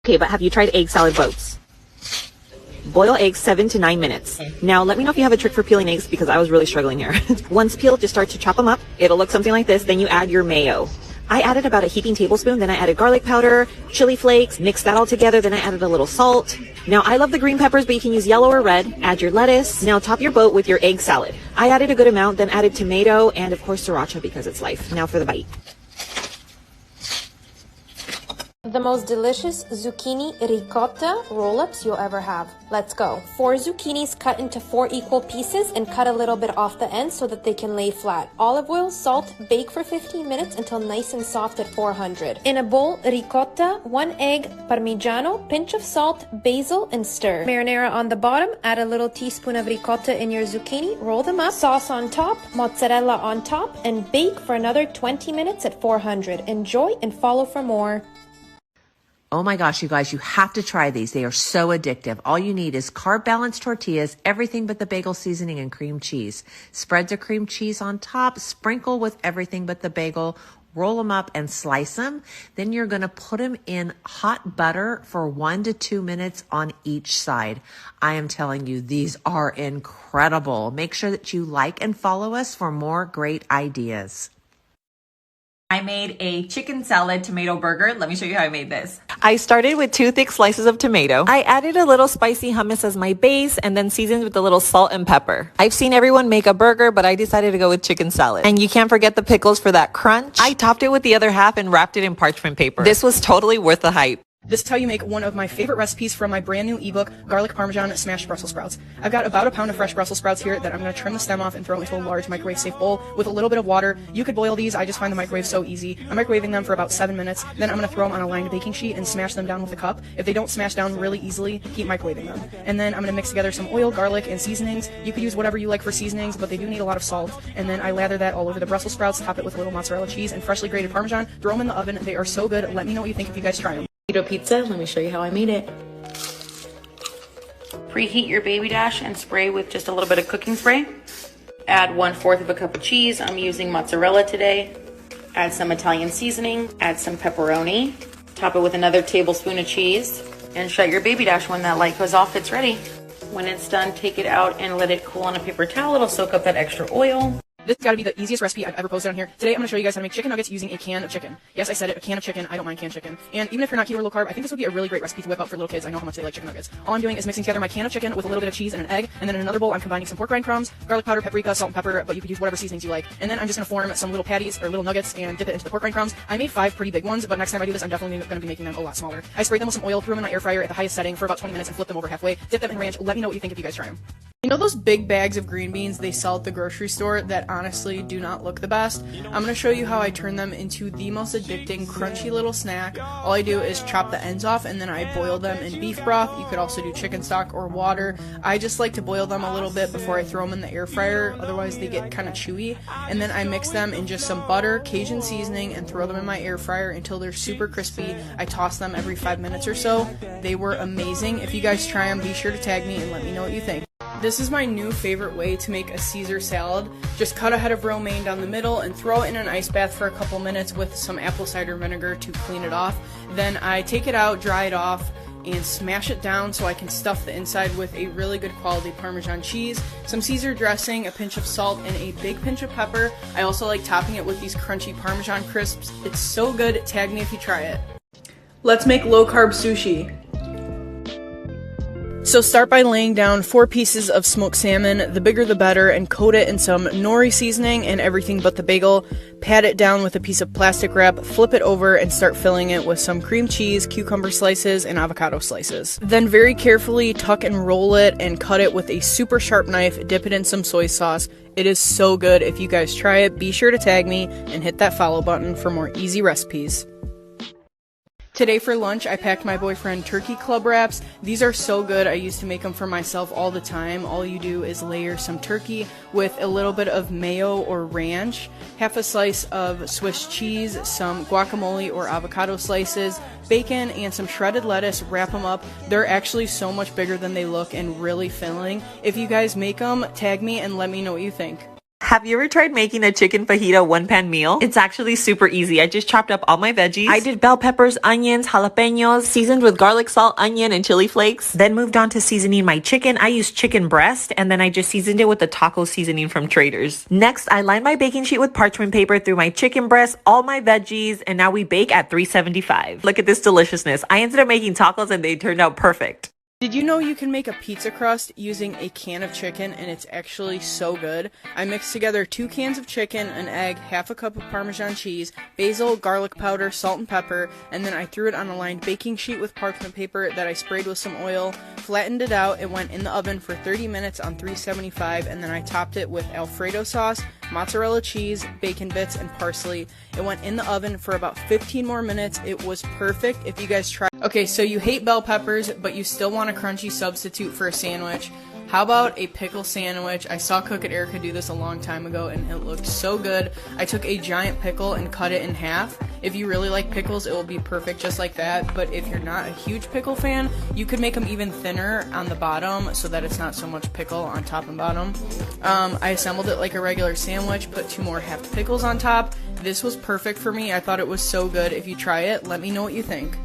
Okay, but have you tried egg salad boats? Boil eggs 7 to 9 minutes. Now let me know if you have a trick for peeling eggs because I was really struggling here. Once peeled, just start to chop them up. It'll look something like this. Then you add your mayo. I added about a heaping tablespoon, then I added garlic powder, chili flakes, mixed that all together, then I added a little salt. Now I love the green peppers, but you can use yellow or red. Add your lettuce. Now top your boat with your egg salad. I added a good amount, then added tomato and of course sriracha because it's life. Now for the bite. The most delicious zucchini ricotta roll-ups you'll ever have. Let's go. 4 zucchinis cut into 4 equal pieces and cut a little bit off the end so that they can lay flat. Olive oil, salt, bake for 15 minutes until nice and soft at 400. In a bowl, ricotta, 1 egg, parmigiano, pinch of salt, basil, and stir. Marinara on the bottom, add a little teaspoon of ricotta in your zucchini, roll them up, sauce on top, mozzarella on top, and bake for another 20 minutes at 400. Enjoy and follow for more. Oh my gosh, you guys, you have to try these. They are so addictive. All you need is carb-balanced tortillas, everything but the bagel seasoning, and cream cheese. Spread the cream cheese on top, sprinkle with everything but the bagel, roll them up and slice them. Then you're going to put them in hot butter for 1 to 2 minutes on each side. I am telling you, these are incredible. Make sure that you like and follow us for more great ideas. I made a chicken salad tomato burger. Let me show you how I made this. I started with 2 thick slices of tomato. I added a little spicy hummus as my base and then seasoned with a little salt and pepper. I've seen everyone make a burger, but I decided to go with chicken salad. And you can't forget the pickles for that crunch. I topped it with the other half and wrapped it in parchment paper. This was totally worth the hype. This is how you make one of my favorite recipes from my brand new ebook, Garlic Parmesan Smashed Brussels Sprouts. I've got about a pound of fresh Brussels sprouts here that I'm going to trim the stem off and throw into a large microwave-safe bowl with a little bit of water. You could boil these. I just find the microwave so easy. I'm microwaving them for about 7 minutes. Then I'm going to throw them on a lined baking sheet and smash them down with a cup. If they don't smash down really easily, keep microwaving them. And then I'm going to mix together some oil, garlic, and seasonings. You could use whatever you like for seasonings, but they do need a lot of salt. And then I lather that all over the Brussels sprouts, top it with a little mozzarella cheese and freshly grated Parmesan. Throw them in the oven. They are so good. Let me know what you think if you guys try them. Pizza. Let me show you how I made it. Preheat your baby dash and spray with just a little bit of cooking spray. Add 1/4 of a cup of cheese. I'm using mozzarella today. Add some Italian seasoning. Add some pepperoni. Top it with another tablespoon of cheese. And shut your baby dash. When that light goes off, it's ready. When it's done, take it out and let it cool on a paper towel. It'll soak up that extra oil. This has got to be the easiest recipe I've ever posted on here. Today I'm going to show you guys how to make chicken nuggets using a can of chicken. Yes, I said it, a can of chicken. I don't mind canned chicken. And even if you're not keto or low carb, I think this would be a really great recipe to whip up for little kids. I know how much they like chicken nuggets. All I'm doing is mixing together my can of chicken with a little bit of cheese and an egg, and then in another bowl I'm combining some pork rind crumbs, garlic powder, paprika, salt and pepper, but you could use whatever seasonings you like. And then I'm just going to form some little patties or little nuggets and dip it into the pork rind crumbs. I made 5 pretty big ones, but next time I do this I'm definitely going to be making them a lot smaller. I sprayed them with some oil, threw them in my air fryer at the highest setting for about 20 minutes and flipped them over halfway. Dip them in ranch. Let me know what you think if you guys try them. You know those big bags of green beans they sell at the grocery store that honestly do not look the best? I'm going to show you how I turn them into the most addicting, crunchy little snack. All I do is chop the ends off and then I boil them in beef broth. You could also do chicken stock or water. I just like to boil them a little bit before I throw them in the air fryer, otherwise they get kind of chewy. And then I mix them in just some butter, Cajun seasoning, and throw them in my air fryer until they're super crispy. I toss them every 5 minutes or so. They were amazing. If you guys try them, be sure to tag me and let me know what you think. This is my new favorite way to make a Caesar salad. Just cut a head of romaine down the middle and throw it in an ice bath for a couple minutes with some apple cider vinegar to clean it off. Then I take it out, dry it off, and smash it down so I can stuff the inside with a really good quality Parmesan cheese, some Caesar dressing, a pinch of salt, and a big pinch of pepper. I also like topping it with these crunchy Parmesan crisps. It's so good. Tag me if you try it. Let's make low-carb sushi. So start by laying down 4 pieces of smoked salmon, the bigger the better, and coat it in some nori seasoning and everything but the bagel. Pat it down with a piece of plastic wrap, flip it over, and start filling it with some cream cheese, cucumber slices, and avocado slices. Then very carefully tuck and roll it and cut it with a super sharp knife, dip it in some soy sauce. It is so good. If you guys try it, be sure to tag me and hit that follow button for more easy recipes. Today for lunch, I packed my boyfriend turkey club wraps. These are so good. I used to make them for myself all the time. All you do is layer some turkey with a little bit of mayo or ranch, half a slice of Swiss cheese, some guacamole or avocado slices, bacon, and some shredded lettuce. Wrap them up. They're actually so much bigger than they look and really filling. If you guys make them, tag me and let me know what you think. Have you ever tried making a chicken fajita one-pan meal? It's actually super easy. I just chopped up all my veggies. I did bell peppers, onions, jalapenos, seasoned with garlic, salt, onion, and chili flakes. Then moved on to seasoning my chicken. I used chicken breast, and then I just seasoned it with the taco seasoning from Trader's. Next, I lined my baking sheet with parchment paper, threw my chicken breast, all my veggies, and now we bake at 375. Look at this deliciousness. I ended up making tacos and they turned out perfect. Did you know you can make a pizza crust using a can of chicken, and it's actually so good? I mixed together 2 cans of chicken, an egg, half a cup of Parmesan cheese, basil, garlic powder, salt and pepper, and then I threw it on a lined baking sheet with parchment paper that I sprayed with some oil, flattened it out, it went in the oven for 30 minutes on 375, and then I topped it with Alfredo sauce, mozzarella cheese, bacon bits, and parsley. It went in the oven for about 15 more minutes. It was perfect if you guys try. Okay, so you hate bell peppers, but you still want a crunchy substitute for a sandwich. How about a pickle sandwich? I saw Cook It Erica do this a long time ago and it looked so good. I took a giant pickle and cut it in half. If you really like pickles, it will be perfect just like that. But if you're not a huge pickle fan, you could make them even thinner on the bottom so that it's not so much pickle on top and bottom. I assembled it like a regular sandwich, put 2 more halved pickles on top. This was perfect for me. I thought it was so good. If you try it, let me know what you think.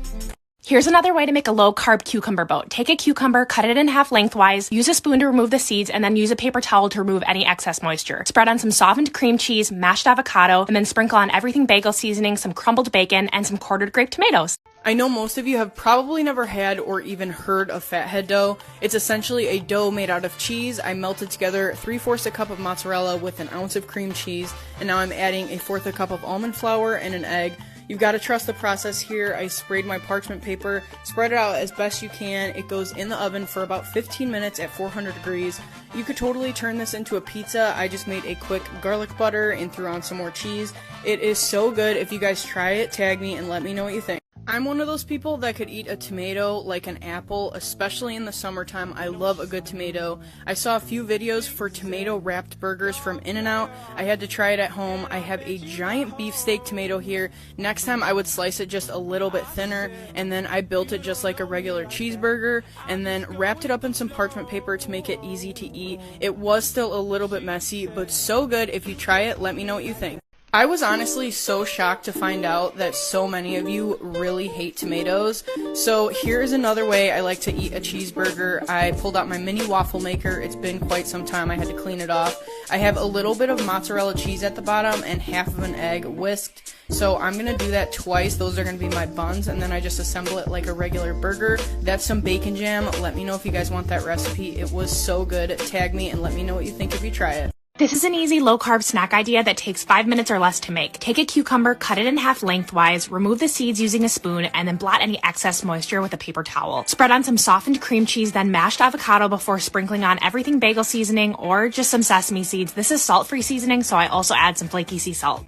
Here's another way to make a low-carb cucumber boat. Take a cucumber, cut it in half lengthwise, use a spoon to remove the seeds, and then use a paper towel to remove any excess moisture. Spread on some softened cream cheese, mashed avocado, and then sprinkle on everything bagel seasoning, some crumbled bacon, and some quartered grape tomatoes. I know most of you have probably never had or even heard of fathead dough. It's essentially a dough made out of cheese. I melted together 3/4 a cup of mozzarella with an ounce of cream cheese, and now I'm adding 1/4 a cup of almond flour and an egg. You've got to trust the process here. I sprayed my parchment paper, spread it out as best you can. It goes in the oven for about 15 minutes at 400 degrees. You could totally turn this into a pizza. I just made a quick garlic butter and threw on some more cheese. It is so good. If you guys try it, tag me and let me know what you think. I'm one of those people that could eat a tomato like an apple, especially in the summertime. I love a good tomato. I saw a few videos for tomato wrapped burgers from In-N-Out. I had to try it at home. I have a giant beefsteak tomato here. Next time I would slice it just a little bit thinner, and then I built it just like a regular cheeseburger, and then wrapped it up in some parchment paper to make it easy to eat. It was still a little bit messy, but so good. If you try it, let me know what you think. I was honestly so shocked to find out that so many of you really hate tomatoes. So here's another way I like to eat a cheeseburger. I pulled out my mini waffle maker. It's been quite some time. I had to clean it off. I have a little bit of mozzarella cheese at the bottom and half of an egg whisked. So I'm going to do that twice. Those are going to be my buns, and then I just assemble it like a regular burger. That's some bacon jam. Let me know if you guys want that recipe. It was so good. Tag me and let me know what you think if you try it. This is an easy low-carb snack idea that takes 5 minutes or less to make. Take a cucumber, cut it in half lengthwise, remove the seeds using a spoon, and then blot any excess moisture with a paper towel. Spread on some softened cream cheese, then mashed avocado before sprinkling on everything bagel seasoning or just some sesame seeds. This is salt-free seasoning, so I also add some flaky sea salt.